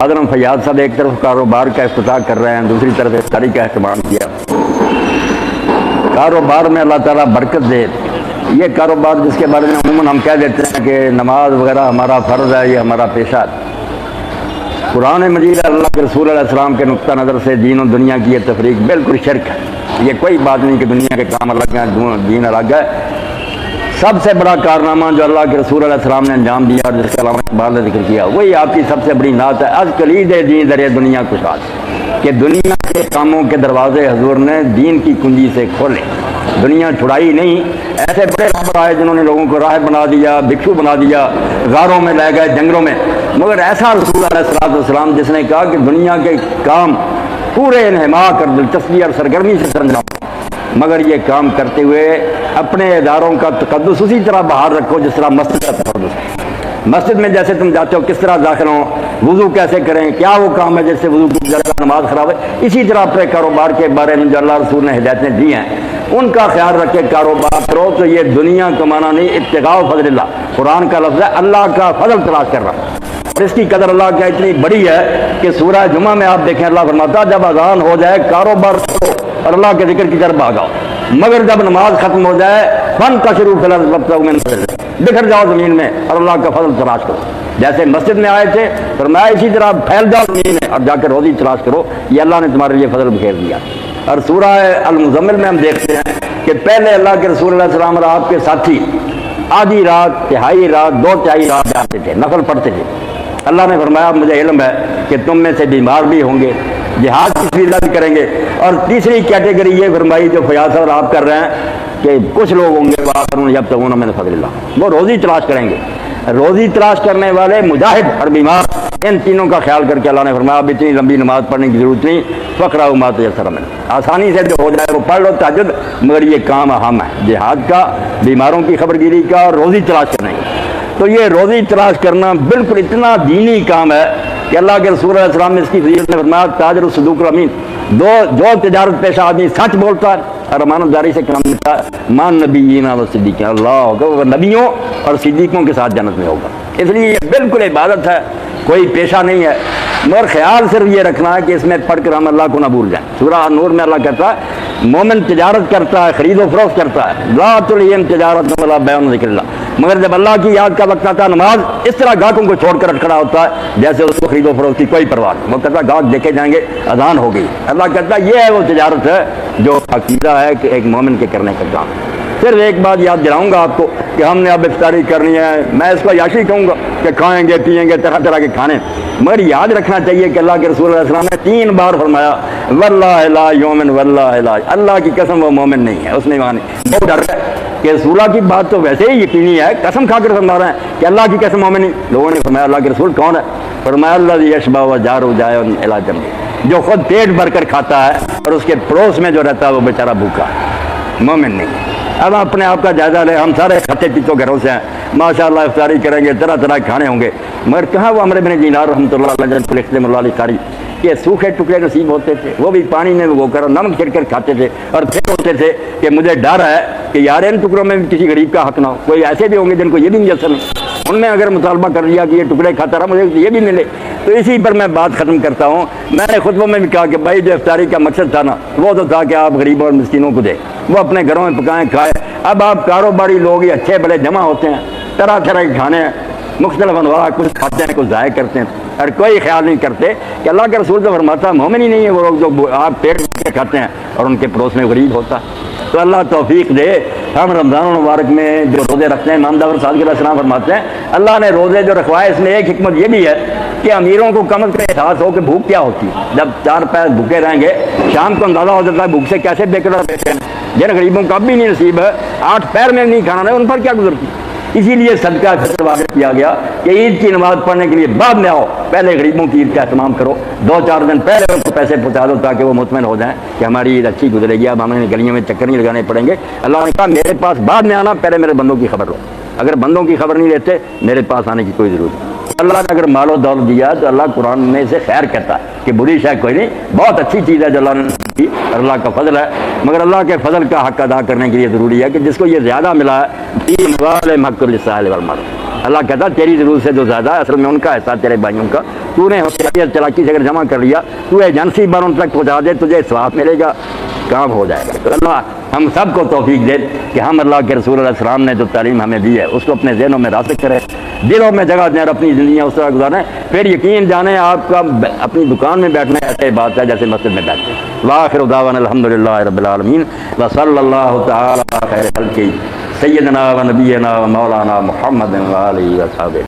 آدم فیاض صاحب ایک طرف کاروبار کا افتتاح کر رہے ہیں، دوسری طرف افطاری کا اہتمام کیا۔ کاروبار میں اللہ تعالیٰ برکت دے۔ یہ کاروبار جس کے بارے میں عموماً ہم کہہ دیتے ہیں کہ نماز وغیرہ ہمارا فرض ہے، یہ ہمارا پیشہ ہے۔ قرآن مجید اللہ کے رسول علیہ السلام کے نقطہ نظر سے دین و دنیا کی یہ تفریق بالکل شرک ہے۔ یہ کوئی بات نہیں کہ دنیا کے کام الگ ہیں، دین الگ ہے۔ سب سے بڑا کارنامہ جو اللہ کے رسول علیہ السلام نے انجام دیا اور جس کا علامہ اقبال نے ذکر کیا، وہی آپ کی سب سے بڑی نعت ہے، از کلید دین درے دنیا کشاد، کہ دنیا کے کاموں کے دروازے حضور نے دین کی کنجی سے کھولے، دنیا چھڑائی نہیں۔ ایسے بڑے رہبر آئے جنہوں نے لوگوں کو راہب بنا دیا، بھکشو بنا دیا، غاروں میں لے گئے، جنگلوں میں، مگر ایسا رسول علیہ السلام جس نے کہا کہ دنیا کے کام پورے انہماک اور دلچسپی اور سرگرمی سے سر انجام، مگر یہ کام کرتے ہوئے اپنے اداروں کا تقدس اسی طرح بحال رکھو جس طرح مسجد کا تقدس۔ مسجد میں جیسے تم جاتے ہو کس طرح داخل ہوں، وضو کیسے کریں، کیا وہ کام ہے جیسے وضو کی جگہ نماز خراب ہے، اسی طرح اپنے کاروبار کے بارے میں جو اللہ رسول نے ہدایتیں دی ہیں ان کا خیال رکھ کے کاروبار کرو۔ تو یہ دنیا کمانا نہیں، ابتغاء فضل اللہ، قرآن کا لفظ ہے اللہ کا فضل تلاش کر رہا ہے، اور اس کی قدر اللہ کا اتنی بڑی ہے کہ سورہ جمعہ میں آپ دیکھیں اللہ فرماتا جب اذان ہو جائے کاروبار کرو اور اللہ کے ذکر کی طرف بھاگاؤ، مگر جب نماز ختم ہو جائے فن تشرو فی الارض وابتغوا من فضل اللہ، بکھر جاؤ زمین میں اور اللہ کا فضل تلاش کرو۔ جیسے مسجد میں آئے تھے فرمایا اسی طرح پھیل جاؤ زمین میں اور جا کر روزی تلاش کرو، یہ اللہ نے تمہارے لیے فضل بکھیر دیا۔ اور سورہ المزمل میں ہم دیکھتے ہیں کہ پہلے اللہ کے رسول علیہ السلام اور آپ کے ساتھی آدھی رات، تہائی رات، دو تہائی رات جاتے تھے، نفل پڑھتے تھے۔ اللہ نے فرمایا مجھے علم ہے کہ تم میں سے بیمار بھی ہوں گے، جہاد کی فیصلہ بھی کریں گے، اور تیسری کیٹیگری یہ فرمائی جو فیاض اور آپ کر رہے ہیں کہ کچھ لوگ ہوں گے وآخرون یبتغون من فضل اللہ، وہ روزی تلاش کریں گے۔ روزی تلاش کرنے والے مجاہد اور بیمار، ان تینوں کا خیال کر کے اللہ نے فرمایا اب اتنی لمبی نماز پڑھنے کی ضرورت نہیں، فقرأوا ما تيسر منه، آسانی سے جو ہو جائے وہ پڑھ لو تہجد، مگر یہ کام اہم ہے جہاد کا، بیماروں کی خبرگیری کا اور روزی تلاش کرنے کا۔ تو یہ روزی تلاش کرنا بالکل اتنا دینی کام ہے کہ اللہ کے رسول علیہ السلام نے اس کی فضیلت میں فرمایا تاجر الصدوق الامین، جو تجارت پیشہ آدمی سچ بولتا ہے اور امانت داری سے کام لیتا ہے، مان نبیین و صدیقین، اللہ ہوگا وہ نبیوں اور صدیقوں کے ساتھ جنت میں ہوگا۔ اس لیے یہ بالکل عبادت ہے، کوئی پیشہ نہیں ہے، مگر خیال صرف یہ رکھنا ہے کہ اس میں پڑھ کر ہم اللہ کو نہ بھول جائیں۔ سورہ نور میں اللہ کہتا ہے مومن تجارت کرتا ہے، خرید و فروخت کرتا ہے، لا تلہم تجارت ولا بیع عن ذکر اللہ، مگر جب اللہ کی یاد کا وقت آتا ہے نماز اس طرح گاہکوں کو چھوڑ کر کھڑا ہوتا ہے جیسے اس کو خرید و فروخت کی کوئی پرواہ نہیں، وہ کہتا ہے گاہک دیکھے جائیں گے اذان ہو گئی، اللہ کہتا ہے یہ ہے وہ تجارت ہے جو عقیدہ ہے کہ ایک مومن کے کرنے کا کام۔ صرف ایک بات یاد دلاؤں گا آپ کو کہ ہم نے اب افطاری کرنی ہے، میں اس کو عیاشی کہوں گا کہ کھائیں گے پیئیں گے طرح طرح کے کھانے، مگر یاد رکھنا چاہیے کہ اللہ کے رسول علیہ السلام نے 3 بار فرمایا واللہ لا یومن واللہ لا، اللہ کی قسم وہ مومن نہیں ہے، اس نے ایمان نہیں۔ بہت ڈر ہے کہ رسولہ کی بات تو ویسے ہی یقینی ہے، قسم کھا کر فرما رہے ہیں کہ اللہ کی قسم مومن نہیں۔ لوگوں نے فرمایا اللہ کے رسول کون ہے؟ فرمایا الذی یشبع وجار جائع الی جنبہ، جو خود پیٹ بھر کر کھاتا ہے اور اس کے پڑوس میں جو رہتا ہے وہ بیچارہ بھوکا ہے، مومن نہیں۔ اب اپنے آپ کا جائزہ لیں، ہم سارے کھاتے پیتوں گھروں سے ہیں، ماشاءاللہ افطاری کریں گے، طرح طرح کھانے ہوں گے، مگر کہاں وہ عمرو بن دینار رحمۃ اللہ علیہ کو لکھتے مولا علی قاری کہ سوکھے ٹکڑے نصیب ہوتے تھے، وہ بھی پانی میں وہ کر نمک چھڑک کر کھاتے تھے، اور پھر ہوتے تھے کہ مجھے ڈر ہے کہ یار ان ٹکڑوں میں بھی کسی غریب کا حق نہ ہو، کوئی ایسے بھی ہوں گے جن کو یہ بھی میسر نہیں، ان میں اگر مطالبہ کر لیا کہ یہ ٹکڑے کھاتا رہا مجھے یہ بھی ملے۔ تو اسی پر میں بات ختم کرتا ہوں۔ میں نے خطبوں میں بھی کہا کہ بھائی جو افطاری کا مقصد تھا نا وہ تو تھا کہ آپ غریبوں اور مسکینوں کو دیں، وہ اپنے گھروں میں پکائیں کھائیں۔ اب آپ کاروباری لوگ ہی اچھے بڑے جمع ہوتے ہیں، طرح طرح کے کھانے ہیں، مختلف انواع، کچھ کھاتے ہیں کچھ ضائع کرتے ہیں، اور کوئی خیال نہیں کرتے کہ اللہ کے رسول تو فرماتا مومن ہی نہیں ہے وہ لوگ جو آپ پیٹ کے کھاتے ہیں اور ان کے پڑوس میں غریب ہوتا ہے۔ تو اللہ توفیق دے، ہم رمضان المبارک میں جو روزے رکھتے ہیں امام جعفر صادق علیہ السلام فرماتے ہیں اللہ نے روزے جو رکھوائے اس میں ایک حکمت یہ بھی ہے کہ امیروں کو کم از کم احساس ہو کہ بھوک کیا ہوتی ہے۔ جب 4 پیر بھوکے رہیں گے شام کو اندازہ ہو جاتا ہے بھوک سے کیسے بے قرار بیٹھے ہیں، جن غریبوں کو اب بھی نہیں نصیب ہے 8 پیر میں نہیں کھانا ہے، ان پر کیا گزرتی۔ اسی لیے صدقہ فطر واقع کیا گیا کہ عید کی نماز پڑھنے کے لیے بعد میں آؤ، پہلے غریبوں کی عید کا اہتمام کرو، 2-4 دن پہلے ان کو پیسے پہنچا دو تاکہ وہ مطمئن ہو جائیں کہ ہماری عید اچھی گزرے گی، اب ہمیں گلیوں میں چکر نہیں لگانے پڑیں گے۔ اللہ نے کہا میرے پاس بعد میں آنا، پہلے میرے بندوں کی خبر لو، اگر بندوں کی خبر نہیں لیتے میرے پاس آنے کی کوئی ضرورت نہیں۔ اللہ نے اگر مال و دولت دیا تو اللہ قرآن میں سے خیر کہتا ہے کہ بری شے کوئی نہیں، بہت اچھی چیز ہے جو اللہ نے دی اور اللہ کا فضل ہے، مگر اللہ کے فضل کا حق ادا کرنے کے لیے ضروری ہے کہ جس کو یہ زیادہ ملا ہے اللہ کہتا تیری ضرورت سے جو زیادہ ہے اصل میں ان کا ایسا تیرے بھائیوں کا، تو نے چلاکی سے اگر جمع کر لیا تو ایجنسی بار ان تک پہنچا دے، تجھے ثواب ملے گا، کام ہو جائے گا۔ تو اللہ ہم سب کو توفیق دے کہ ہم اللہ کے رسول علیہ السلام نے جو تعلیم ہمیں دی ہے اس کو اپنے ذہنوں میں راسخ کریں، دلوں میں جگہ دیں اور اپنی زندگیاں اس طرح گزاریں، پھر یقین جانیں آپ کا اپنی دکان میں بیٹھنا ایسے بات ہے جیسے مسجد میں بیٹھتے ہیں۔ وآخر دعوانا الحمدللہ رب العالمین وصلی اللہ تعالی علی خیر خلقہ سیدنا و نبینا و مولانا محمد و آلہ و صحبہ۔